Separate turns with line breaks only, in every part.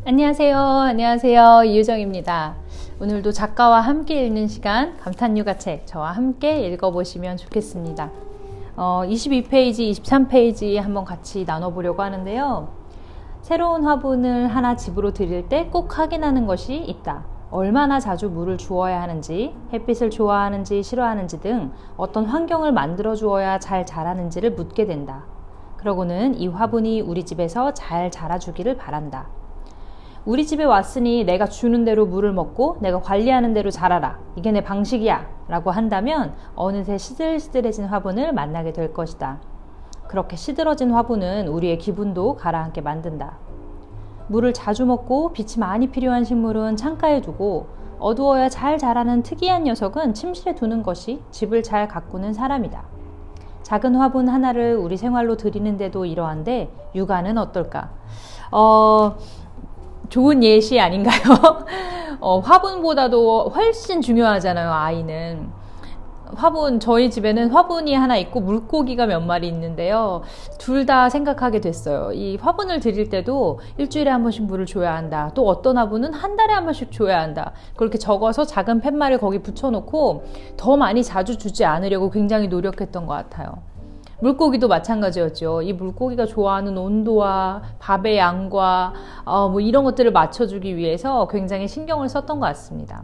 안녕하세요. 이유정입니다. 오늘도 작가와 함께 읽는 시간, 감탄육아책 저와 함께 읽어보시면 좋겠습니다. 22페이지, 23페이지 한번 같이 나눠보려고 하는데요. 새로운 화분을 하나 집으로 들일 때 꼭 확인하는 것이 있다. 얼마나 자주 물을 주어야 하는지, 햇빛을 좋아하는지 싫어하는지 등 어떤 환경을 만들어 주어야 잘 자라는지를 묻게 된다. 그러고는 이 화분이 우리 집에서 잘 자라주기를 바란다. 우리 집에 왔으니 내가 주는 대로 물을 먹고 내가 관리하는 대로 자라라. 이게 내 방식이야. 라고 한다면 어느새 시들시들해진 화분을 만나게 될 것이다. 그렇게 시들어진 화분은 우리의 기분도 가라앉게 만든다. 물을 자주 먹고 빛이 많이 필요한 식물은 창가에 두고 어두워야 잘 자라는 특이한 녀석은 침실에 두는 것이 집을 잘 가꾸는 사람이다. 작은 화분 하나를 우리 생활로 들이는데도 이러한데 육아는 어떨까? 좋은 예시 아닌가요? 화분보다도 훨씬 중요하잖아요, 아이는. 저희 집에는 화분이 하나 있고 물고기가 몇 마리 있는데요. 둘 다 생각하게 됐어요. 이 화분을 드릴 때도 일주일에 한 번씩 물을 줘야 한다. 또 어떤 화분은 한 달에 한 번씩 줘야 한다. 그렇게 적어서 작은 팻말을 거기 붙여놓고 더 많이 자주 주지 않으려고 굉장히 노력했던 것 같아요. 물고기도 마찬가지였죠. 이 물고기가 좋아하는 온도와 밥의 양과 이런 것들을 맞춰주기 위해서 굉장히 신경을 썼던 것 같습니다.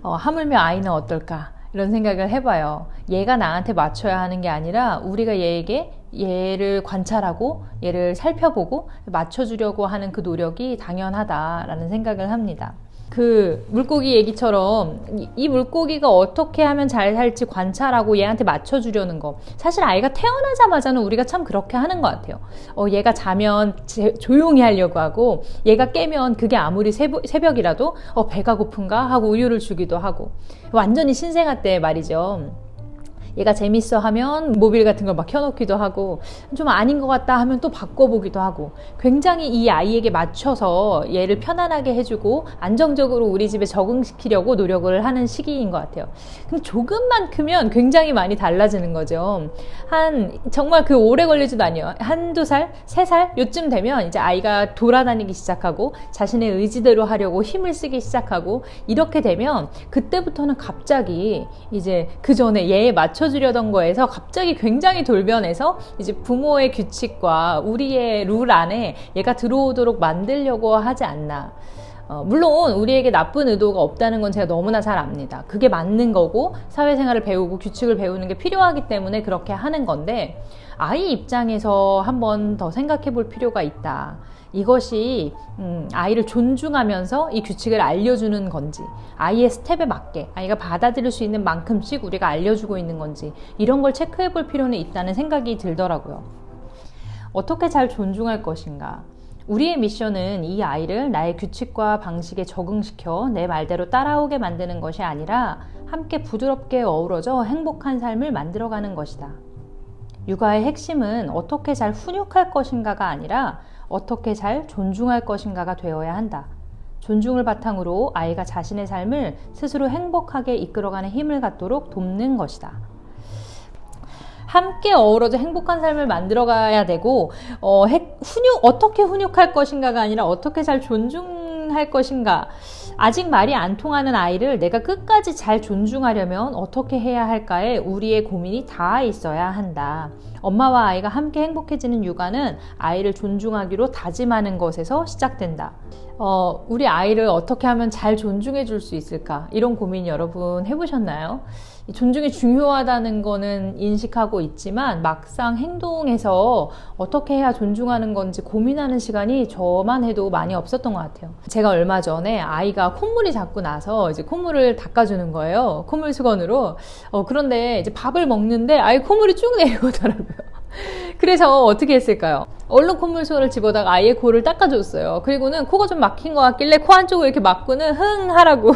하물며 아이는 어떨까? 이런 생각을 해봐요. 얘가 나한테 맞춰야 하는 게 아니라 우리가 얘를 관찰하고 얘를 살펴보고 맞춰주려고 하는 그 노력이 당연하다라는 생각을 합니다. 그 물고기 얘기처럼 이 물고기가 어떻게 하면 잘 살지 관찰하고 얘한테 맞춰주려는 거, 사실 아이가 태어나자마자는 우리가 참 그렇게 하는 것 같아요. 얘가 자면 조용히 하려고 하고 얘가 깨면 그게 아무리 새벽이라도 배가 고픈가 하고 우유를 주기도 하고, 완전히 신생아 때 말이죠. 얘가 재밌어 하면 모빌 같은 걸 막 켜놓기도 하고, 좀 아닌 것 같다 하면 또 바꿔보기도 하고, 굉장히 이 아이에게 맞춰서 얘를 편안하게 해주고 안정적으로 우리 집에 적응시키려고 노력을 하는 시기인 것 같아요. 근데 조금만 크면 굉장히 많이 달라지는 거죠. 정말 그 오래 걸리지도 않아요. 한두 살, 3살 요쯤 되면 이제 아이가 돌아다니기 시작하고 자신의 의지대로 하려고 힘을 쓰기 시작하고, 이렇게 되면 그때부터는 갑자기 이제 그 전에 얘에 맞춰주려던 거에서 갑자기 굉장히 돌변해서 이제 부모의 규칙과 우리의 룰 안에 얘가 들어오도록 만들려고 하지 않나. 물론 우리에게 나쁜 의도가 없다는 건 제가 너무나 잘 압니다. 그게 맞는 거고 사회생활을 배우고 규칙을 배우는 게 필요하기 때문에 그렇게 하는 건데, 아이 입장에서 한번 더 생각해 볼 필요가 있다. 이것이 아이를 존중하면서 이 규칙을 알려주는 건지, 아이의 스텝에 맞게 아이가 받아들일 수 있는 만큼씩 우리가 알려주고 있는 건지, 이런 걸 체크해 볼 필요는 있다는 생각이 들더라고요. 어떻게 잘 존중할 것인가? 우리의 미션은 이 아이를 나의 규칙과 방식에 적응시켜 내 말대로 따라오게 만드는 것이 아니라 함께 부드럽게 어우러져 행복한 삶을 만들어가는 것이다. 육아의 핵심은 어떻게 잘 훈육할 것인가가 아니라 어떻게 잘 존중할 것인가가 되어야 한다. 존중을 바탕으로 아이가 자신의 삶을 스스로 행복하게 이끌어가는 힘을 갖도록 돕는 것이다. 함께 어우러져 행복한 삶을 만들어가야 되고, 어떻게 훈육할 것인가가 아니라 어떻게 잘 존중할 것인가. 아직 말이 안 통하는 아이를 내가 끝까지 잘 존중하려면 어떻게 해야 할까에 우리의 고민이 다 있어야 한다. 엄마와 아이가 함께 행복해지는 육아는 아이를 존중하기로 다짐하는 것에서 시작된다. 우리 아이를 어떻게 하면 잘 존중해 줄 수 있을까? 이런 고민 여러분 해보셨나요? 존중이 중요하다는 거는 인식하고 있지만 막상 행동에서 어떻게 해야 존중하는 건지 고민하는 시간이 저만 해도 많이 없었던 것 같아요. 제가 얼마 전에 아이가 콧물이 자꾸 나서 이제 콧물을 닦아주는 거예요. 콧물 수건으로. 그런데 이제 밥을 먹는데 아이 콧물이 쭉 내려오더라고요. 그래서 어떻게 했을까요? 얼른 콧물수건을 집어다가 아이의 코를 닦아줬어요. 그리고는 코가 좀 막힌 것 같길래 코 한쪽을 이렇게 막고는 흥 하라고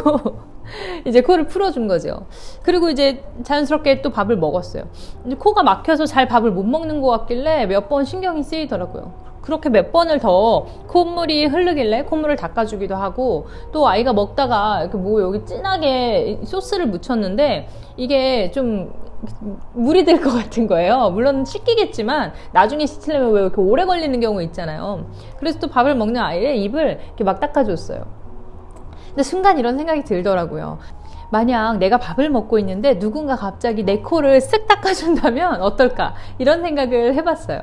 이제 코를 풀어준 거죠. 그리고 이제 자연스럽게 또 밥을 먹었어요. 이제 코가 막혀서 잘 밥을 못 먹는 것 같길래 몇 번 신경이 쓰이더라고요. 그렇게 몇 번을 더 콧물이 흐르길래 콧물을 닦아주기도 하고, 또 아이가 먹다가 이렇게 여기 진하게 소스를 묻혔는데 이게 좀 물이 들 것 같은 거예요. 물론 씻기겠지만 나중에 씻으려면 왜 이렇게 오래 걸리는 경우 있잖아요. 그래서 또 밥을 먹는 아이의 입을 이렇게 막 닦아줬어요. 근데 순간 이런 생각이 들더라고요. 만약 내가 밥을 먹고 있는데 누군가 갑자기 내 코를 쓱 닦아준다면 어떨까? 이런 생각을 해봤어요.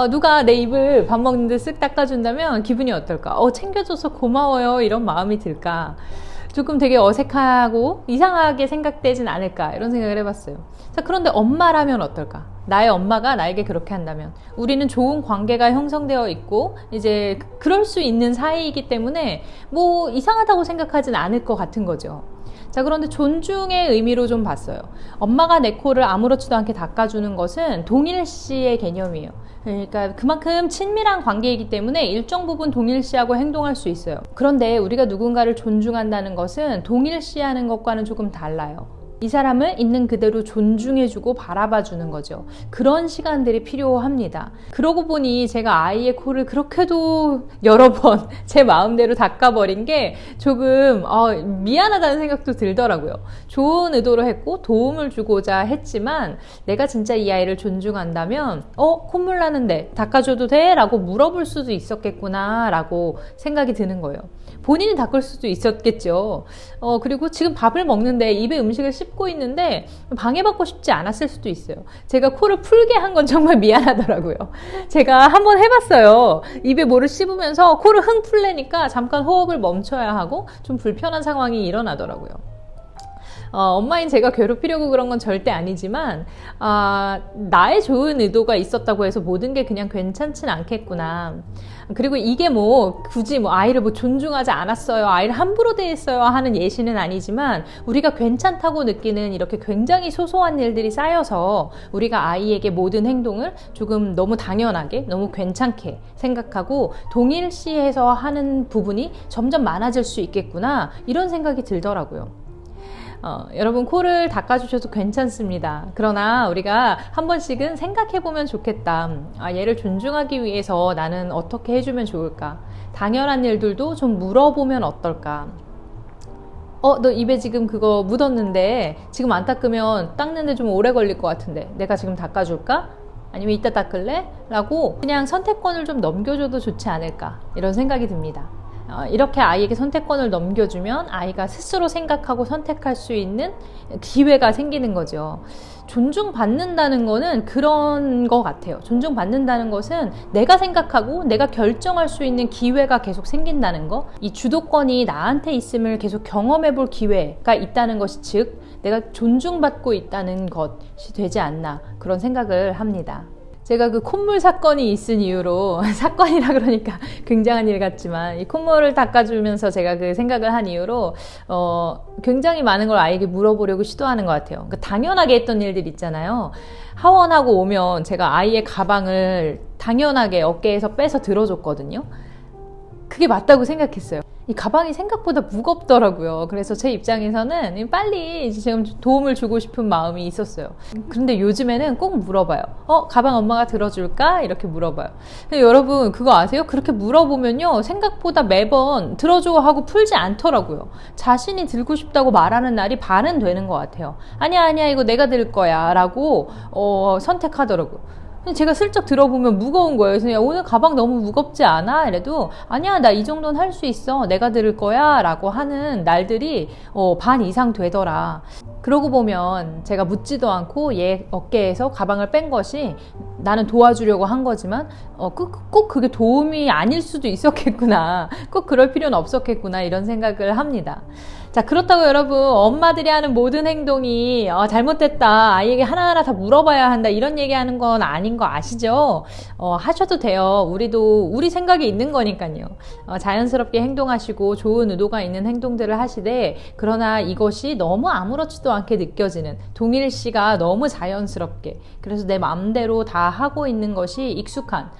누가 내 입을 밥 먹는데 쓱 닦아준다면 기분이 어떨까? 챙겨줘서 고마워요. 이런 마음이 들까? 조금 되게 어색하고 이상하게 생각되진 않을까? 이런 생각을 해봤어요. 자, 그런데 엄마라면 어떨까? 나의 엄마가 나에게 그렇게 한다면 우리는 좋은 관계가 형성되어 있고 이제 그럴 수 있는 사이이기 때문에 뭐 이상하다고 생각하진 않을 것 같은 거죠. 자, 그런데 존중의 의미로 좀 봤어요. 엄마가 내 코를 아무렇지도 않게 닦아주는 것은 동일시의 개념이에요. 그러니까 그만큼 친밀한 관계이기 때문에 일정 부분 동일시하고 행동할 수 있어요. 그런데 우리가 누군가를 존중한다는 것은 동일시하는 것과는 조금 달라요. 이 사람을 있는 그대로 존중해주고 바라봐주는 거죠. 그런 시간들이 필요합니다. 그러고 보니 제가 아이의 코를 그렇게도 여러 번 제 마음대로 닦아버린 게 조금 미안하다는 생각도 들더라고요. 좋은 의도로 했고 도움을 주고자 했지만 내가 진짜 이 아이를 존중한다면 콧물 나는데 닦아줘도 돼? 라고 물어볼 수도 있었겠구나 라고 생각이 드는 거예요. 본인이 닦을 수도 있었겠죠. 그리고 지금 밥을 먹는데 입에 음식을 씹고 있는데 방해받고 싶지 않았을 수도 있어요. 제가 코를 풀게 한 건 정말 미안하더라고요. 제가 한번 해봤어요. 입에 뭐를 씹으면서 코를 흥 풀래니까 잠깐 호흡을 멈춰야 하고 좀 불편한 상황이 일어나더라고요. 엄마인 제가 괴롭히려고 그런 건 절대 아니지만 나의 좋은 의도가 있었다고 해서 모든 게 그냥 괜찮진 않겠구나. 그리고 이게 뭐 굳이 뭐 아이를 뭐 존중하지 않았어요, 아이를 함부로 대했어요 하는 예시는 아니지만 우리가 괜찮다고 느끼는 이렇게 굉장히 소소한 일들이 쌓여서 우리가 아이에게 모든 행동을 조금 너무 당연하게 너무 괜찮게 생각하고 동일시해서 하는 부분이 점점 많아질 수 있겠구나, 이런 생각이 들더라고요. 여러분 코를 닦아주셔도 괜찮습니다. 그러나 우리가 한 번씩은 생각해보면 좋겠다. 얘를 존중하기 위해서 나는 어떻게 해주면 좋을까? 당연한 일들도 좀 물어보면 어떨까? 너 입에 지금 그거 묻었는데 지금 안 닦으면 닦는데 좀 오래 걸릴 것 같은데 내가 지금 닦아줄까? 아니면 이따 닦을래? 라고 그냥 선택권을 좀 넘겨줘도 좋지 않을까, 이런 생각이 듭니다. 이렇게 아이에게 선택권을 넘겨주면 아이가 스스로 생각하고 선택할 수 있는 기회가 생기는 거죠. 존중받는다는 거는 그런 것 같아요. 존중받는다는 것은 내가 생각하고 내가 결정할 수 있는 기회가 계속 생긴다는 거, 이 주도권이 나한테 있음을 계속 경험해 볼 기회가 있다는 것이, 즉 내가 존중받고 있다는 것이 되지 않나, 그런 생각을 합니다. 제가 그 콧물 사건이 있은 이유로, 사건이라 그러니까 굉장한 일 같지만 이 콧물을 닦아주면서 제가 그 생각을 한 이유로 굉장히 많은 걸 아이에게 물어보려고 시도하는 것 같아요. 그러니까 당연하게 했던 일들 있잖아요. 하원하고 오면 제가 아이의 가방을 당연하게 어깨에서 빼서 들어줬거든요. 그게 맞다고 생각했어요. 이 가방이 생각보다 무겁더라고요. 그래서 제 입장에서는 빨리 지금 도움을 주고 싶은 마음이 있었어요. 그런데 요즘에는 꼭 물어봐요. 가방 엄마가 들어줄까? 이렇게 물어봐요. 근데 여러분 그거 아세요? 그렇게 물어보면요, 생각보다 매번 들어줘 하고 풀지 않더라고요. 자신이 들고 싶다고 말하는 날이 반은 되는 것 같아요. 아니야 이거 내가 들 거야 라고 선택하더라고요. 제가 슬쩍 들어보면 무거운 거예요. 그래서 오늘 가방 너무 무겁지 않아? 이래도 아니야, 나 이 정도는 할 수 있어, 내가 들을 거야 라고 하는 날들이 반 이상 되더라. 그러고 보면 제가 묻지도 않고 얘 어깨에서 가방을 뺀 것이 나는 도와주려고 한 거지만 꼭 그게 도움이 아닐 수도 있었겠구나, 꼭 그럴 필요는 없었겠구나, 이런 생각을 합니다. 자, 그렇다고 여러분 엄마들이 하는 모든 행동이 잘못됐다, 아이에게 하나하나 다 물어봐야 한다, 이런 얘기하는 건 아닌 거 아시죠? 하셔도 돼요. 우리도 우리 생각이 있는 거니까요. 자연스럽게 행동하시고 좋은 의도가 있는 행동들을 하시되, 그러나 이것이 너무 아무렇지도 않게 느껴지는, 동일시가 너무 자연스럽게, 그래서 내 마음대로 다 하고 있는 것이 익숙한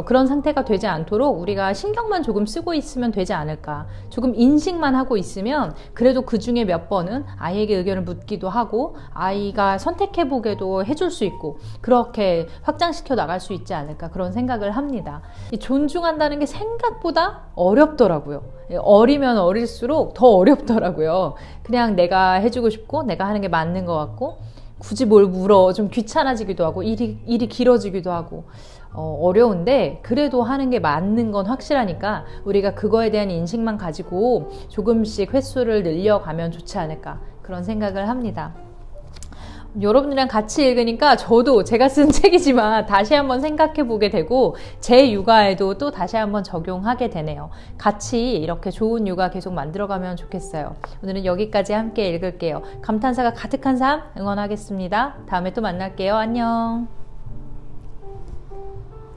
그런 상태가 되지 않도록 우리가 신경만 조금 쓰고 있으면 되지 않을까. 조금 인식만 하고 있으면 그래도 그 중에 몇 번은 아이에게 의견을 묻기도 하고 아이가 선택해보게도 해줄 수 있고, 그렇게 확장시켜 나갈 수 있지 않을까, 그런 생각을 합니다. 이 존중한다는 게 생각보다 어렵더라고요. 어리면 어릴수록 더 어렵더라고요. 그냥 내가 해주고 싶고 내가 하는 게 맞는 것 같고, 굳이 뭘 물어 좀 귀찮아지기도 하고 일이 길어지기도 하고 어려운데 그래도 하는 게 맞는 건 확실하니까 우리가 그거에 대한 인식만 가지고 조금씩 횟수를 늘려가면 좋지 않을까 그런 생각을 합니다. 여러분들이랑 같이 읽으니까 저도 제가 쓴 책이지만 다시 한번 생각해 보게 되고 제 육아에도 또 다시 한번 적용하게 되네요. 같이 이렇게 좋은 육아 계속 만들어가면 좋겠어요. 오늘은 여기까지 함께 읽을게요. 감탄사가 가득한 삶 응원하겠습니다. 다음에 또 만날게요. 안녕.